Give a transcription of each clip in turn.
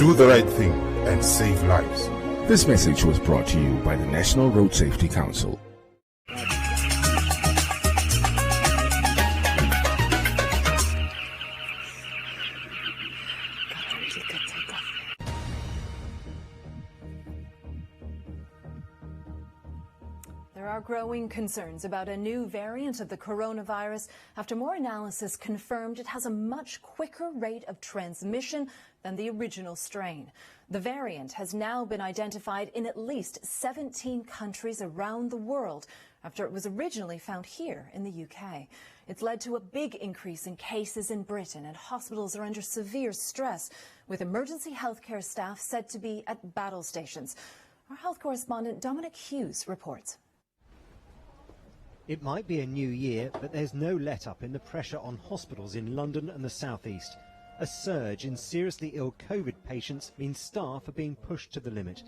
do the right thing and save lives. This message was brought to you by the National Road Safety Council. There are growing concerns about a new variant of the coronavirus after more analysis confirmed it has a much quicker rate of transmission than the original strain. The variant has now been identified in at least 17 countries around the world after it was originally found here in the UK. It's led to a big increase in cases in Britain, and hospitals are under severe stress, with emergency healthcare staff said to be at battle stations. Our health correspondent Dominic Hughes reports. It might be a new year, but there's no let-up in the pressure on hospitals in London and the South East. A surge in seriously ill COVID patients means staff are being pushed to the limit.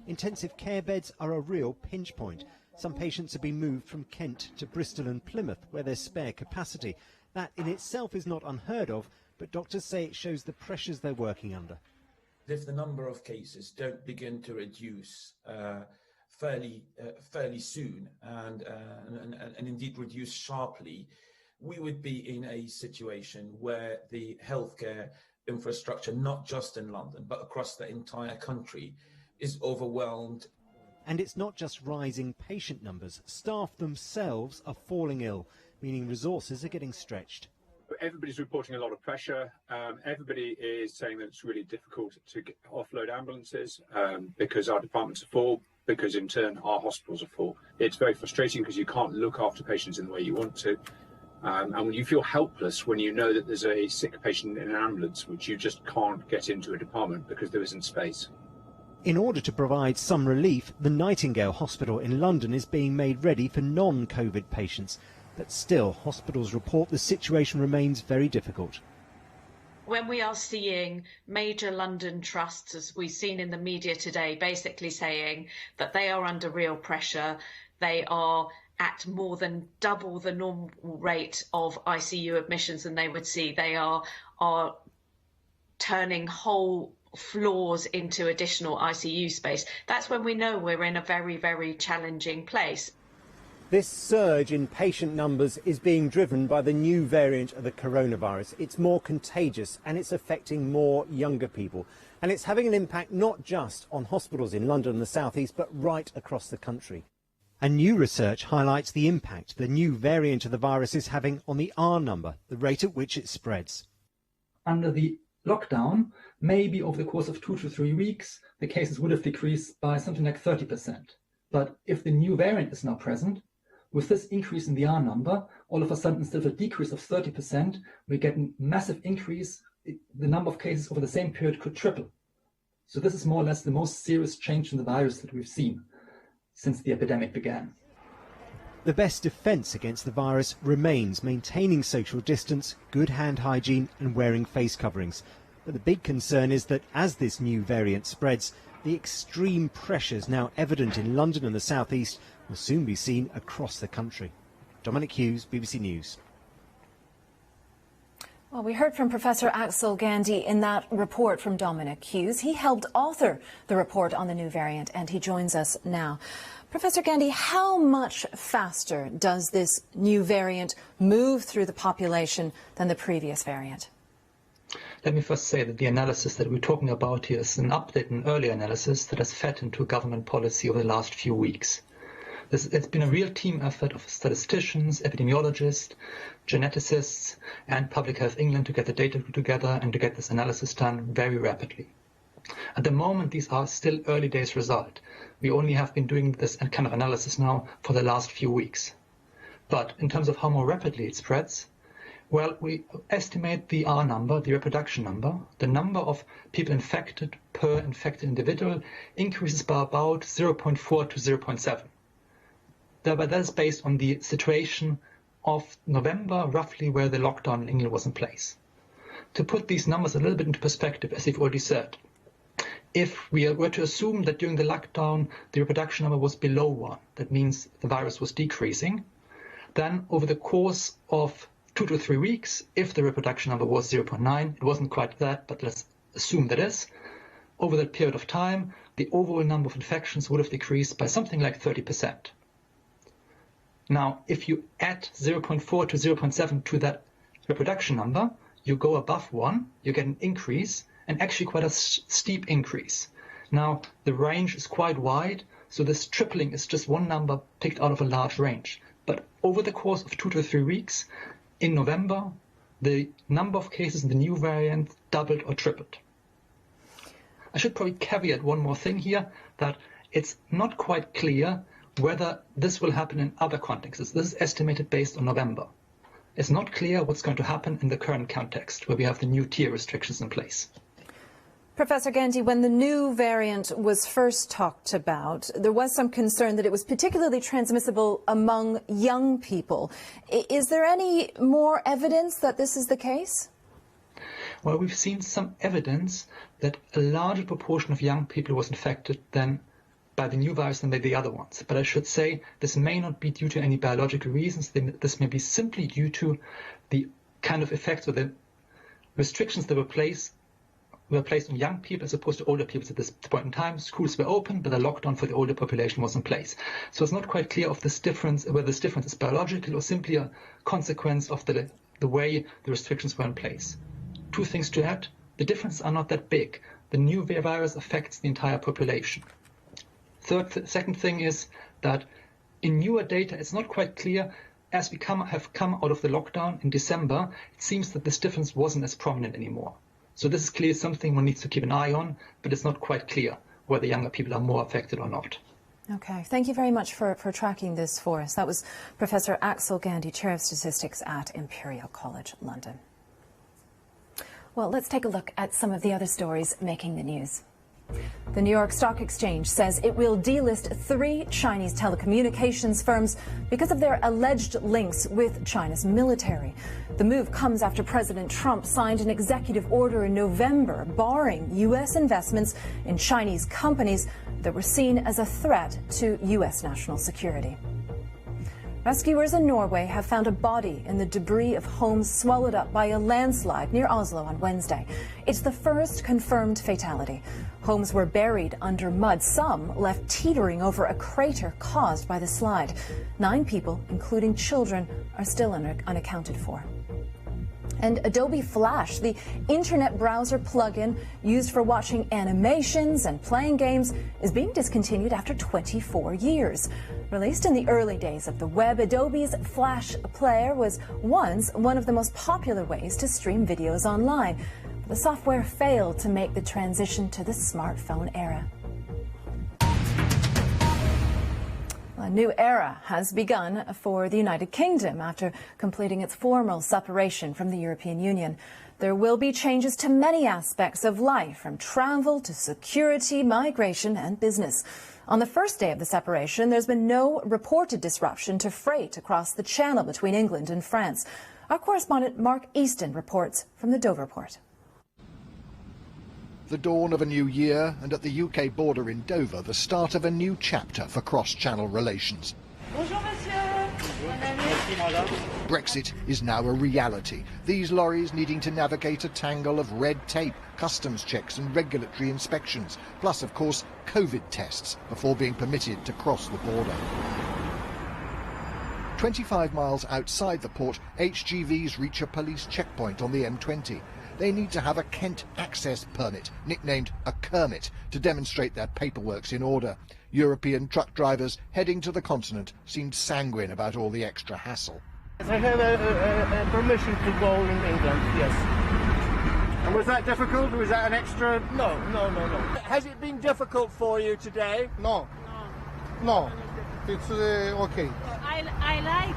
Intensive care beds are a real pinch point. Some patients have been moved from Kent to Bristol and Plymouth, where there's spare capacity. That in itself is not unheard of, but doctors say it shows the pressures they're working under. If the number of cases don't begin to reduce fairly soon and indeed reduce sharply, we would be in a situation where the healthcare infrastructure, not just in London, but across the entire country, is overwhelmed. And it's not just rising patient numbers. Staff themselves are falling ill, meaning resources are getting stretched. Everybody's reporting a lot of pressure. Everybody is saying that it's really difficult to offload ambulances because our departments are full, because in turn our hospitals are full. It's very frustrating because you can't look after patients in the way you want to. And you feel helpless when you know that there's a sick patient in an ambulance which you just can't get into a department because there isn't space. In order to provide some relief, the Nightingale Hospital in London is being made ready for non-COVID patients. But still, hospitals report the situation remains very difficult. When we are seeing major London trusts, as we've seen in the media today, basically saying that they are under real pressure, they are at more than double the normal rate of ICU admissions than they would see. They are turning whole floors into additional ICU space. That's when we know we're in a very, very challenging place. This surge in patient numbers is being driven by the new variant of the coronavirus. It's more contagious and it's affecting more younger people. And it's having an impact not just on hospitals in London and the South East, but right across the country. And new research highlights the impact the new variant of the virus is having on the R number, the rate at which it spreads. Under the lockdown, maybe over the course of 2 to 3 weeks, the cases would have decreased by something like 30%. But if the new variant is now present, with this increase in the R number, all of a sudden, instead of a decrease of 30%, we get a massive increase. The number of cases over the same period could triple. So this is more or less the most serious change in the virus that we've seen since the epidemic began. The best defence against the virus remains maintaining social distance, good hand hygiene and wearing face coverings. But the big concern is that as this new variant spreads, the extreme pressures now evident in London and the South East will soon be seen across the country. Dominic Hughes, BBC News. Well, we heard from Professor Axel Gandhi in that report from Dominic Hughes. He helped author the report on the new variant, and he joins us now. Professor Gandhi, how much faster does this new variant move through the population than the previous variant? Let me first say that the analysis that we're talking about here is an update, an earlier analysis that has fed into government policy over the last few weeks. It's been a real team effort of statisticians, epidemiologists, geneticists, and Public Health England to get the data together and to get this analysis done very rapidly. At the moment, these are still early days result. We only have been doing this kind of analysis now for the last few weeks. But in terms of how more rapidly it spreads, well, we estimate the R number, the reproduction number, the number of people infected per infected individual increases by about 0.4 to 0.7. But that is based on the situation of November, roughly where the lockdown in England was in place. To put these numbers a little bit into perspective, as you've already said, if we were to assume that during the lockdown the reproduction number was below 1, that means the virus was decreasing, then over the course of 2 to 3 weeks, if the reproduction number was 0.9, it wasn't quite that, but let's assume that is, over that period of time, the overall number of infections would have decreased by something like 30%. Now, if you add 0.4 to 0.7 to that reproduction number, you go above 1, you get an increase, and actually quite a steep increase. Now, the range is quite wide, so this tripling is just one number picked out of a large range. But over the course of 2 to 3 weeks, in November, the number of cases in the new variant doubled or tripled. I should probably caveat one more thing here, that it's not quite clear whether this will happen in other contexts. This is estimated based on November. It's not clear what's going to happen in the current context, where we have the new tier restrictions in place. Professor Gandy, when the new variant was first talked about, there was some concern that it was particularly transmissible among young people. Is there any more evidence that this is the case? Well, we've seen some evidence that a larger proportion of young people was infected by the new virus than by the other ones. But I should say this may not be due to any biological reasons. This may be simply due to the kind of effects or the restrictions that were placed on young people as opposed to older people at this point in time. Schools were open, but the lockdown for the older population was in place. So it's not quite clear whether this difference is biological or simply a consequence of the way the restrictions were in place. 2 things to add. The differences are not that big. The new virus affects the entire population. Second thing is that in newer data, it's not quite clear. As we have come out of the lockdown in December, it seems that this difference wasn't as prominent anymore. So this is clearly something one needs to keep an eye on, but it's not quite clear whether younger people are more affected or not. Okay, thank you very much for tracking this for us. That was Professor Axel Gandy, Chair of Statistics at Imperial College London. Well, let's take a look at some of the other stories making the news. The New York Stock Exchange says it will delist 3 Chinese telecommunications firms because of their alleged links with China's military. The move comes after President Trump signed an executive order in November barring U.S. investments in Chinese companies that were seen as a threat to U.S. national security. Rescuers in Norway have found a body in the debris of homes swallowed up by a landslide near Oslo on Wednesday. It's the first confirmed fatality. Homes were buried under mud, some left teetering over a crater caused by the slide. 9 people, including children, are still unaccounted for. And Adobe Flash, the internet browser plugin used for watching animations and playing games, is being discontinued after 24 years. Released in the early days of the web, Adobe's Flash player was once one of the most popular ways to stream videos online. The software failed to make the transition to the smartphone era. A new era has begun for the United Kingdom after completing its formal separation from the European Union. There will be changes to many aspects of life, from travel to security, migration and business. On the first day of the separation, there's been no reported disruption to freight across the Channel between England and France. Our correspondent Mark Easton reports from the Dover port. The dawn of a new year, and at the UK border in Dover, the start of a new chapter for cross-channel relations. Bonjour, monsieur. Brexit is now a reality. These lorries needing to navigate a tangle of red tape, customs checks and regulatory inspections, plus, of course, COVID tests before being permitted to cross the border. 25 miles outside the port, HGVs reach a police checkpoint on the M20. They need to have a Kent access permit, nicknamed a Kermit, to demonstrate their paperwork's in order. European truck drivers heading to the continent seemed sanguine about all the extra hassle. I have a permission to go in England, yes. And was that difficult? Was that an extra? No. Has it been difficult for you today? No. It's okay. I like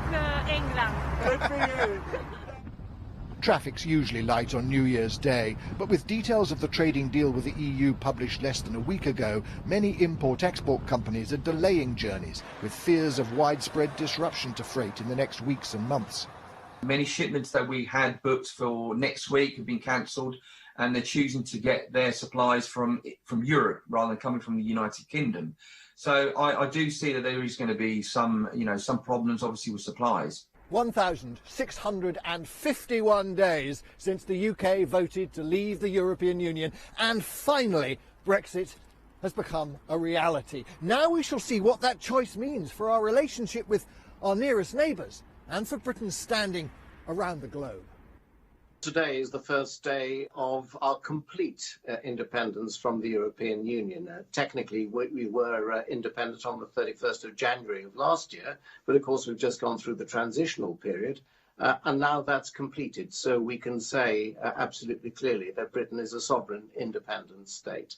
England. Good for you. Traffic's usually light on New Year's Day, but with details of the trading deal with the EU published less than a week ago, many import-export companies are delaying journeys, with fears of widespread disruption to freight in the next weeks and months. Many shipments that we had booked for next week have been cancelled, and they're choosing to get their supplies from Europe rather than coming from the United Kingdom. So I do see that there is going to be some problems, obviously, with supplies. 1,651 days since the UK voted to leave the European Union, and finally Brexit has become a reality. Now we shall see what that choice means for our relationship with our nearest neighbours and for Britain's standing around the globe. Today is the first day of our complete independence from the European Union. Technically, we were independent on the 31st of January of last year, but of course we've just gone through the transitional period, and now that's completed. So we can say absolutely clearly that Britain is a sovereign, independent state.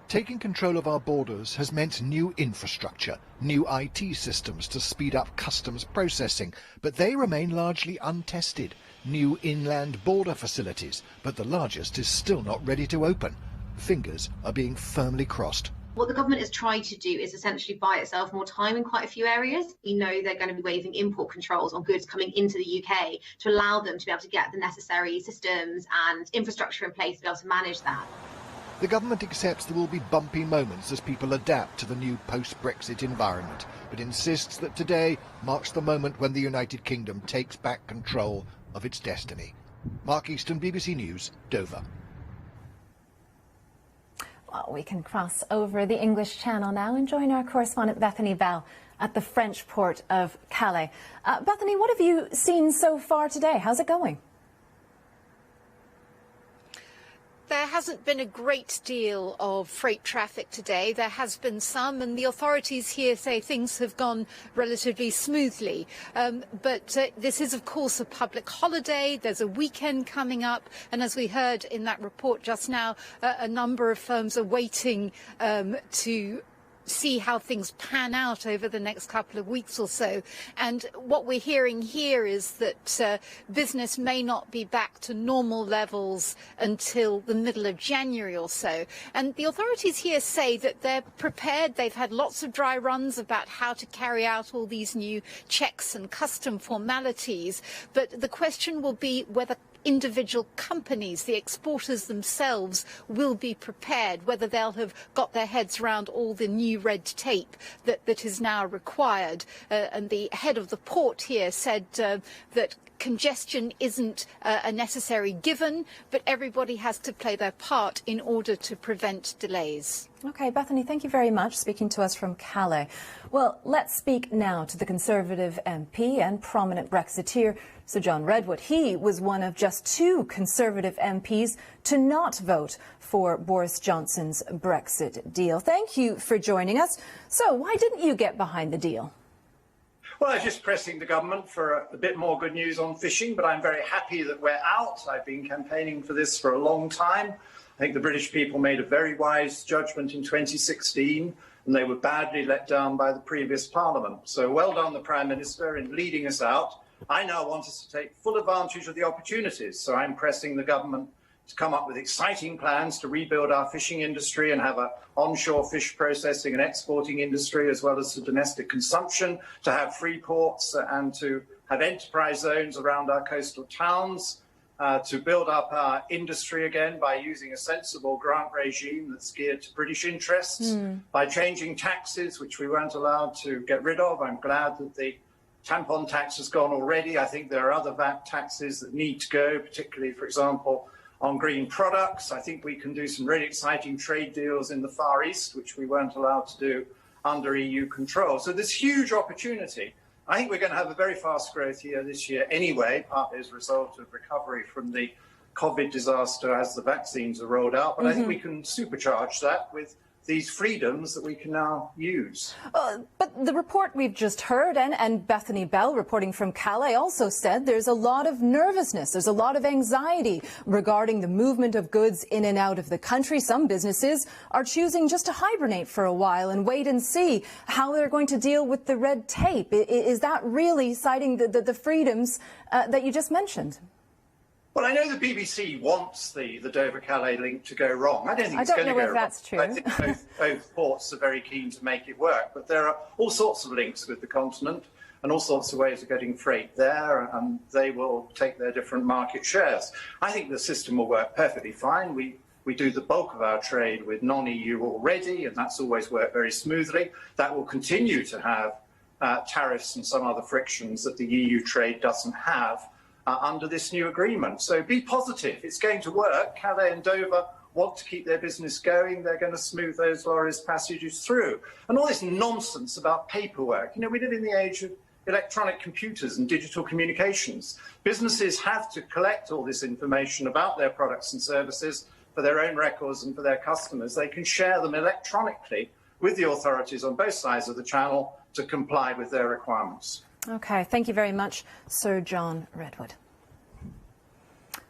Taking control of our borders has meant new infrastructure, new IT systems to speed up customs processing, but they remain largely untested. New inland border facilities, but the largest is still not ready to open. Fingers are being firmly crossed. What the government is trying to do is essentially buy itself more time in quite a few areas. We know they're going to be waiving import controls on goods coming into the UK to allow them to be able to get the necessary systems and infrastructure in place to be able to manage that. The government accepts there will be bumpy moments as people adapt to the new post-Brexit environment, but insists that today marks the moment when the United Kingdom takes back control of its destiny. Mark Easton, BBC News, Dover. Well, we can cross over the English Channel now and join our correspondent Bethany Bell at the French port of Calais. Bethany, what have you seen so far today? How's it going? There hasn't been a great deal of freight traffic today. There has been some, and the authorities here say things have gone relatively smoothly. But this is, of course, a public holiday. There's a weekend coming up. And as we heard in that report just now, a number of firms are waiting to see how things pan out over the next couple of weeks or so. And what we're hearing here is that business may not be back to normal levels until the middle of January or so. And the authorities here say that they're prepared. They've had lots of dry runs about how to carry out all these new checks and custom formalities. But the question will be whether individual companies, the exporters themselves, will be prepared, whether they'll have got their heads around all the new red tape that is now required. And the head of the port here said that congestion isn't a necessary given, but everybody has to play their part in order to prevent delays. OK, Bethany, thank you very much, speaking to us from Calais. Well, let's speak now to the Conservative MP and prominent Brexiteer, Sir John Redwood. He was one of just 2 Conservative MPs to not vote for Boris Johnson's Brexit deal. Thank you for joining us. So why didn't you get behind the deal? Well, I was just pressing the government for a bit more good news on fishing, but I'm very happy that we're out. I've been campaigning for this for a long time. I think the British people made a very wise judgment in 2016, and they were badly let down by the previous Parliament. So well done, the Prime Minister, in leading us out. I now want us to take full advantage of the opportunities, so I'm pressing the government to come up with exciting plans to rebuild our fishing industry and have an onshore fish processing and exporting industry, as well as to domestic consumption, to have free ports and to have enterprise zones around our coastal towns, to build up our industry again by using a sensible grant regime that's geared to British interests, by changing taxes, which we weren't allowed to get rid of. I'm glad that the tampon tax has gone already. I think there are other VAT taxes that need to go, particularly, for example, on green products. I think we can do some really exciting trade deals in the Far East, which we weren't allowed to do under EU control. So there's huge opportunity. I think we're going to have a very fast growth year this year anyway, partly as a result of recovery from the COVID disaster as the vaccines are rolled out. But I think we can supercharge that with these freedoms that we can now use. But the report we've just heard, and Bethany Bell reporting from Calais, also said there's a lot of nervousness, there's a lot of anxiety regarding the movement of goods in and out of the country. Some businesses are choosing just to hibernate for a while and wait and see how they're going to deal with the red tape. Is that really citing the freedoms that you just mentioned? Well, I know the BBC wants the Dover-Calais link to go wrong. I don't think it's going to go wrong. That's true. I think both ports are very keen to make it work. But there are all sorts of links with the continent and all sorts of ways of getting freight there, and they will take their different market shares. I think the system will work perfectly fine. We do the bulk of our trade with non-EU already, and that's always worked very smoothly. That will continue to have tariffs and some other frictions that the EU trade doesn't have under this new agreement. So be positive. It's going to work. Calais and Dover want to keep their business going, they're going to smooth those lorries' passages through. And all this nonsense about paperwork. You know, we live in the age of electronic computers and digital communications. Businesses have to collect all this information about their products and services for their own records and for their customers. They can share them electronically with the authorities on both sides of the channel to comply with their requirements. Okay, thank you very much, Sir John Redwood.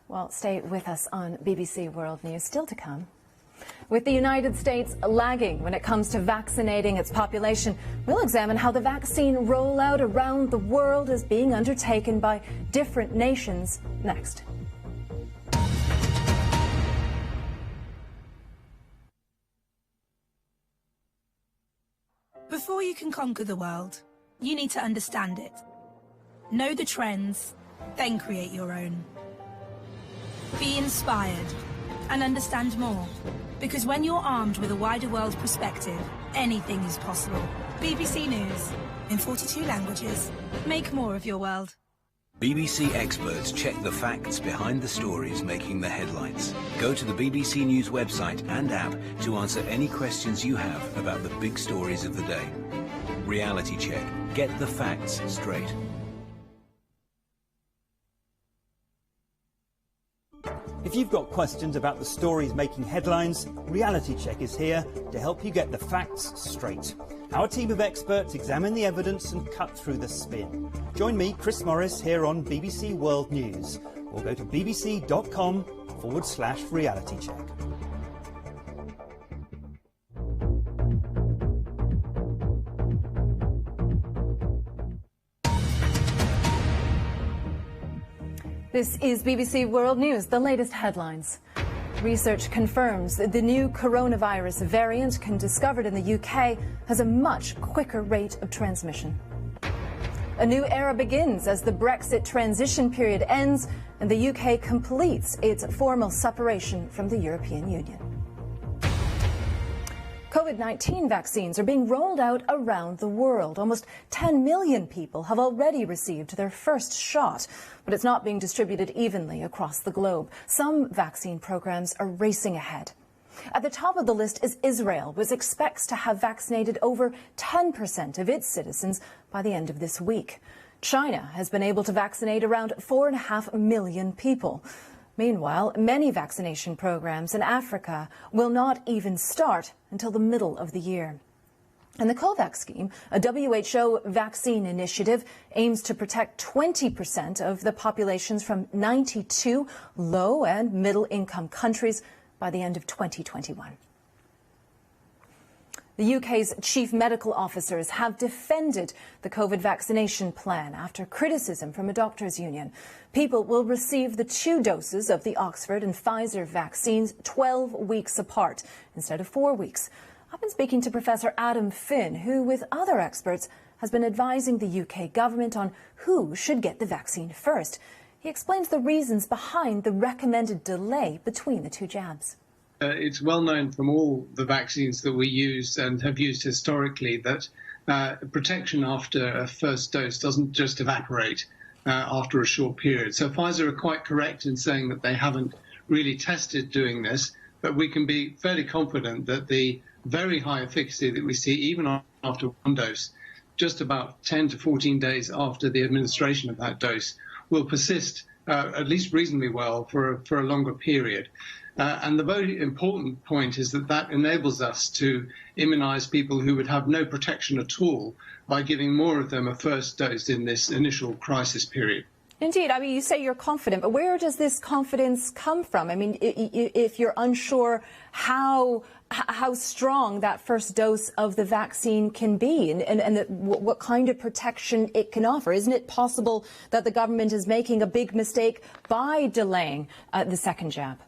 Well, stay with us on BBC World News. Still to come. With the United States lagging when it comes to vaccinating its population, we'll examine how the vaccine rollout around the world is being undertaken by different nations next. Before you can conquer the world, you need to understand it. Know the trends, then create your own. Be inspired and understand more, because when you're armed with a wider world perspective, anything is possible. BBC News, in 42 languages. Make more of your world. BBC experts check the facts behind the stories making the headlines. Go to the BBC News website and app to answer any questions you have about the big stories of the day. Reality Check. Get the facts straight. If you've got questions about the stories making headlines, Reality Check is here to help you get the facts straight. Our team of experts examine the evidence and cut through the spin. Join me, Chris Morris, here on BBC World News, or go to bbc.com/reality check. This is BBC World News, the latest headlines. Research confirms that the new coronavirus variant discovered in the UK has a much quicker rate of transmission. A new era begins as the Brexit transition period ends and the UK completes its formal separation from the European Union. COVID-19 vaccines are being rolled out around the world. Almost 10 million people have already received their first shot, but it's not being distributed evenly across the globe. Some vaccine programs are racing ahead. At the top of the list is Israel, which expects to have vaccinated over 10% of its citizens by the end of this week. China has been able to vaccinate around 4.5 million people. Meanwhile, many vaccination programs in Africa will not even start until the middle of the year. And the COVAX scheme, a WHO vaccine initiative, aims to protect 20% of the populations from 92 low and middle income countries by the end of 2021. The UK's chief medical officers have defended the COVID vaccination plan after criticism from a doctors' union. People will receive the 2 doses of the Oxford and Pfizer vaccines 12 weeks apart instead of 4 weeks. I've been speaking to Professor Adam Finn, who, with other experts, has been advising the UK government on who should get the vaccine first. He explains the reasons behind the recommended delay between the 2 jabs. It's well known from all the vaccines that we use and have used historically that protection after a first dose doesn't just evaporate after a short period. So Pfizer are quite correct in saying that they haven't really tested doing this, but we can be fairly confident that the very high efficacy that we see even after 1 dose, just about 10 to 14 days after the administration of that dose, will persist at least reasonably well for a longer period. And the very important point is that that enables us to immunize people who would have no protection at all by giving more of them a first dose in this initial crisis period. Indeed. I mean, you say you're confident, but where does this confidence come from? I mean, if you're unsure how strong that first dose of the vaccine can be and what kind of protection it can offer, isn't it possible that the government is making a big mistake by delaying the second jab?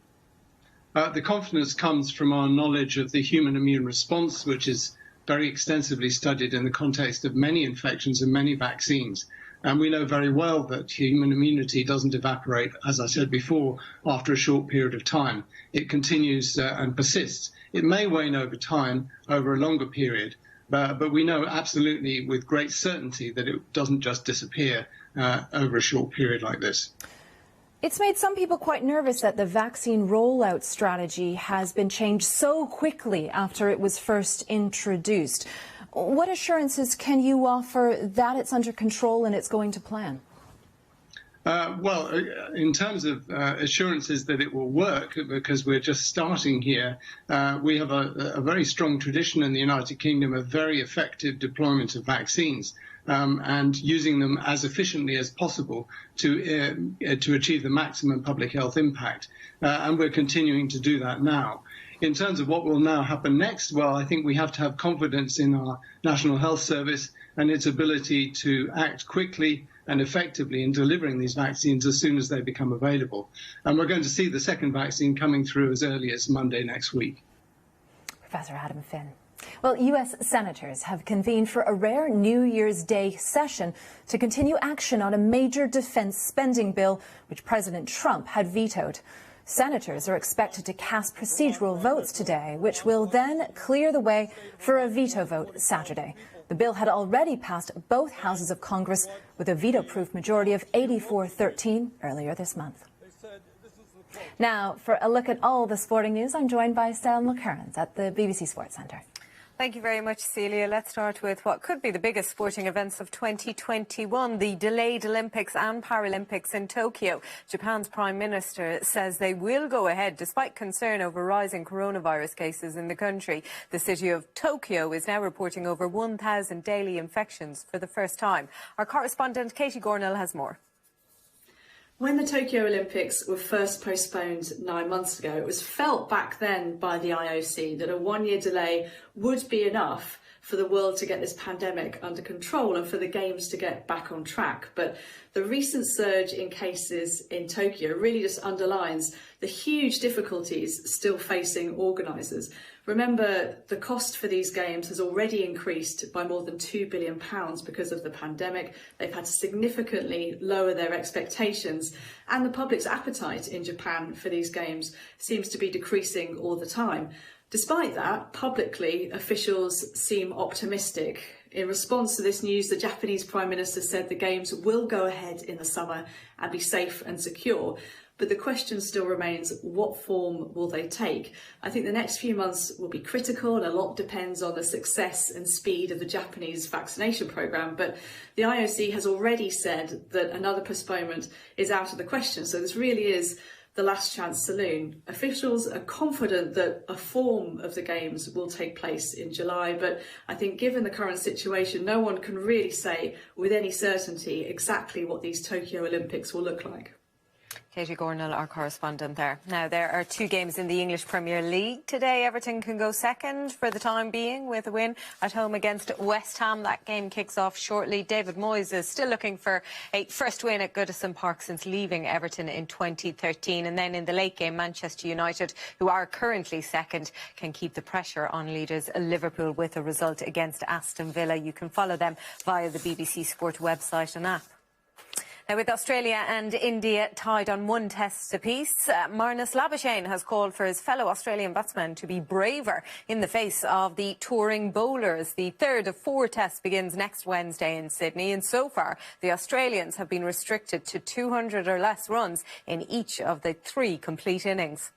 The confidence comes from our knowledge of the human immune response, which is very extensively studied in the context of many infections and many vaccines. And we know very well that human immunity doesn't evaporate, as I said before, after a short period of time. It continues and persists. It may wane over time, over a longer period, but we know absolutely with great certainty that it doesn't just disappear over a short period like this. It's made some people quite nervous that the vaccine rollout strategy has been changed so quickly after it was first introduced. What assurances can you offer that it's under control and it's going to plan? Well, in terms of assurances that it will work, because we're just starting here, we have a very strong tradition in the United Kingdom of very effective deployment of vaccines. And using them as efficiently as possible to achieve the maximum public health impact. And we're continuing to do that now. In terms of what will now happen next, well, I think we have to have confidence in our National Health Service and its ability to act quickly and effectively in delivering these vaccines as soon as they become available. And we're going to see the second vaccine coming through as early as Monday next week. Professor Adam Finn. Well, U.S. senators have convened for a rare New Year's Day session to continue action on a major defense spending bill, which President Trump had vetoed. Senators are expected to cast procedural votes today, which will then clear the way for a veto vote Saturday. The bill had already passed both houses of Congress with a veto-proof majority of 84-13 earlier this month. Now, for a look at all the sporting news, I'm joined by Stella McCurran at the BBC Sports Centre. Thank you very much, Celia. Let's start with what could be the biggest sporting events of 2021, the delayed Olympics and Paralympics in Tokyo. Japan's Prime Minister says they will go ahead despite concern over rising coronavirus cases in the country. The city of Tokyo is now reporting over 1,000 daily infections for the first time. Our correspondent Katie Gornell has more. When the Tokyo Olympics were first postponed 9 months ago, it was felt back then by the IOC that a one-year delay would be enough for the world to get this pandemic under control and for the Games to get back on track. But the recent surge in cases in Tokyo really just underlines the huge difficulties still facing organisers. Remember, the cost for these games has already increased by more than £2 billion because of the pandemic. They've had to significantly lower their expectations, and the public's appetite in Japan for these games seems to be decreasing all the time. Despite that, publicly, officials seem optimistic. In response to this news, the Japanese Prime Minister said the Games will go ahead in the summer and be safe and secure. But the question still remains, what form will they take? I think the next few months will be critical, and a lot depends on the success and speed of the Japanese vaccination programme. But the IOC has already said that another postponement is out of the question. So this really is the last chance saloon. Officials are confident that a form of the Games will take place in July, but I think given the current situation, no one can really say with any certainty exactly what these Tokyo Olympics will look like. Katie Gornell, our correspondent there. Now, there are two games in the English Premier League today. Everton can go second for the time being with a win at home against West Ham. That game kicks off shortly. David Moyes is still looking for a first win at Goodison Park since leaving Everton in 2013. And then in the late game, Manchester United, who are currently second, can keep the pressure on leaders Liverpool with a result against Aston Villa. You can follow them via the BBC Sport website and app. Now, with Australia and India tied on one test apiece, Marnus Labuschagne has called for his fellow Australian batsmen to be braver in the face of the touring bowlers. The third of four tests begins next Wednesday in Sydney, and so far the Australians have been restricted to 200 or less runs in each of the three complete innings.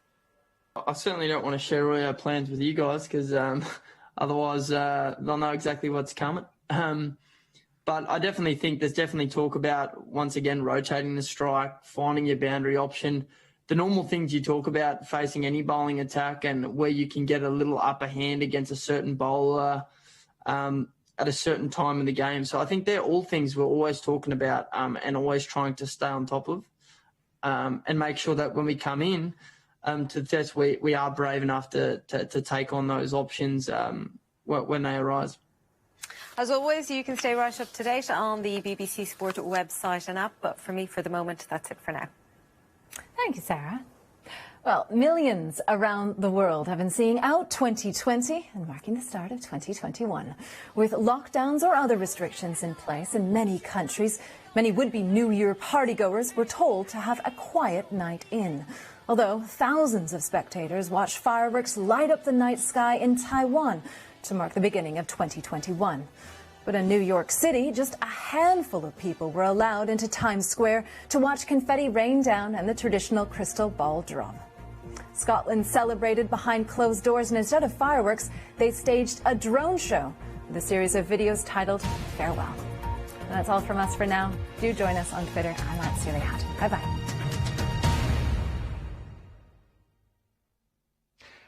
I certainly don't want to share all our plans with you guys because otherwise they'll know exactly what's coming. But I definitely think there's definitely talk about, once again, rotating the strike, finding your boundary option, the normal things you talk about facing any bowling attack and where you can get a little upper hand against a certain bowler at a certain time in the game. So I think they're all things we're always talking about and always trying to stay on top of and make sure that when we come in to the test, we are brave enough to take on those options when they arise. As always, you can stay right up to date on the BBC Sport website and app. But for me, for the moment, that's it for now. Thank you, Sarah. Well, millions around the world have been seeing out 2020 and marking the start of 2021. With lockdowns or other restrictions in place in many countries, many would-be New Year partygoers were told to have a quiet night in. Although thousands of spectators watched fireworks light up the night sky in Taiwan to mark the beginning of 2021. But in New York City, just a handful of people were allowed into Times Square to watch confetti rain down and the traditional crystal ball drum. Scotland celebrated behind closed doors, and instead of fireworks, they staged a drone show with a series of videos titled Farewell. And that's all from us for now. Do join us on Twitter. I'm at Celia Hatton. Bye-bye.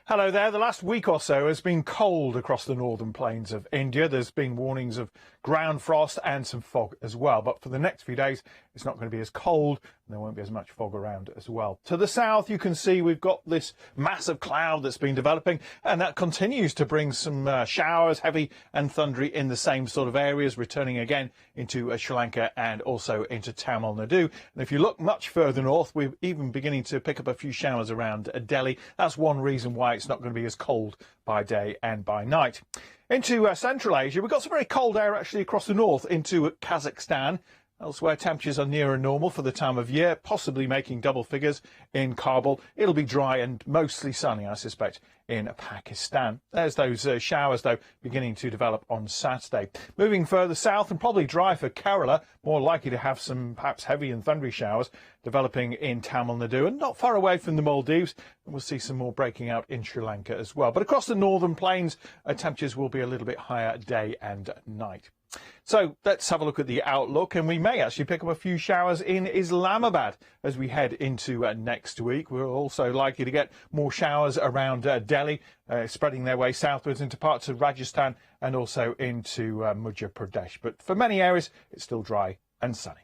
Hello there. The last week or so has been cold across the northern plains of India. There's been warnings of ground frost and some fog as well. But for the next few days, it's not going to be as cold and there won't be as much fog around as well. To the south, you can see we've got this massive cloud that's been developing, and that continues to bring some showers, heavy and thundery in the same sort of areas, returning again into Sri Lanka and also into Tamil Nadu. And if you look much further north, we're even beginning to pick up a few showers around Delhi. That's one reason why it's not going to be as cold by day and by night. Into Central Asia, we've got some very cold air actually across the north into Kazakhstan. Elsewhere, temperatures are nearer normal for the time of year, possibly making double figures in Kabul. It'll be dry and mostly sunny, I suspect, in Pakistan. There's those showers, though, beginning to develop on Saturday. Moving further south and probably dry for Kerala, more likely to have some perhaps heavy and thundery showers developing in Tamil Nadu and not far away from the Maldives. And we'll see some more breaking out in Sri Lanka as well. But across the northern plains, temperatures will be a little bit higher day and night. So let's have a look at the outlook, and we may actually pick up a few showers in Islamabad as we head into next week. We're also likely to get more showers around Delhi, spreading their way southwards into parts of Rajasthan and also into Madhya Pradesh. But for many areas, it's still dry and sunny.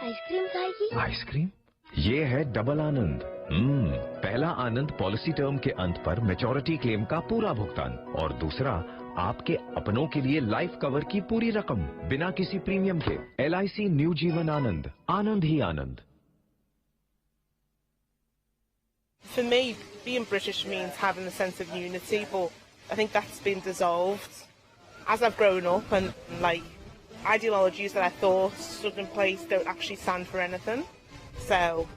Ice cream खाएगी? Ice cream? ये है double आनंद। पहला आनंद policy term के अंत पर maturity claim का पूरा भुगतान, और दूसरा आपके अपनों के लिए लाइफ कवर की पूरी रकम बिना किसी प्रीमियम के। LIC new Jeevan Anand, Anand he Anand. For me, being British means having a sense of unity, but I think that's been dissolved. As I've grown up, and ideologies that I thought stood in place don't actually stand for anything. So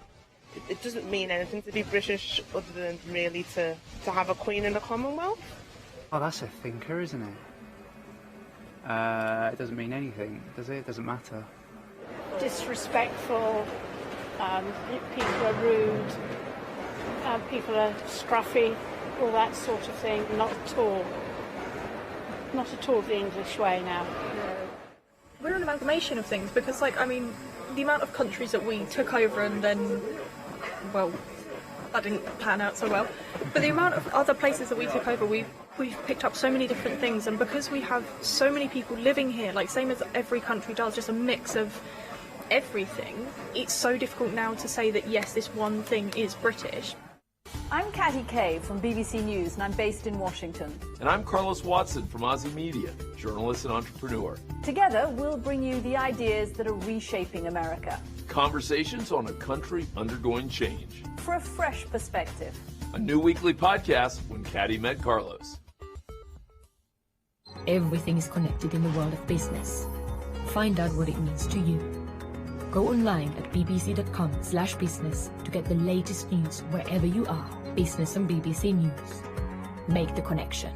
it doesn't mean anything to be British other than really to have a queen in the Commonwealth. Well, that's a thinker, isn't it? It doesn't mean anything, does it? It doesn't matter. Disrespectful, people are rude, people are scruffy, all that sort of thing. Not at all. Not at all the English way now. We're an amalgamation of things because, the amount of countries that we took over and then, well, that didn't pan out so well. But the amount of other places that we took over, we've picked up so many different things, and because we have so many people living here, same as every country does, just a mix of everything, it's so difficult now to say that yes, this one thing is British. I'm Catty Kay from BBC News, and I'm based in Washington. And I'm Carlos Watson from Aussie Media, journalist and entrepreneur. Together, we'll bring you the ideas that are reshaping America. Conversations on a country undergoing change. For a fresh perspective. A new weekly podcast, When Catty Met Carlos. Everything is connected in the world of business. Find out what it means to you. Go online at bbc.com/business to get the latest news wherever you are. Business on BBC News. Make the connection.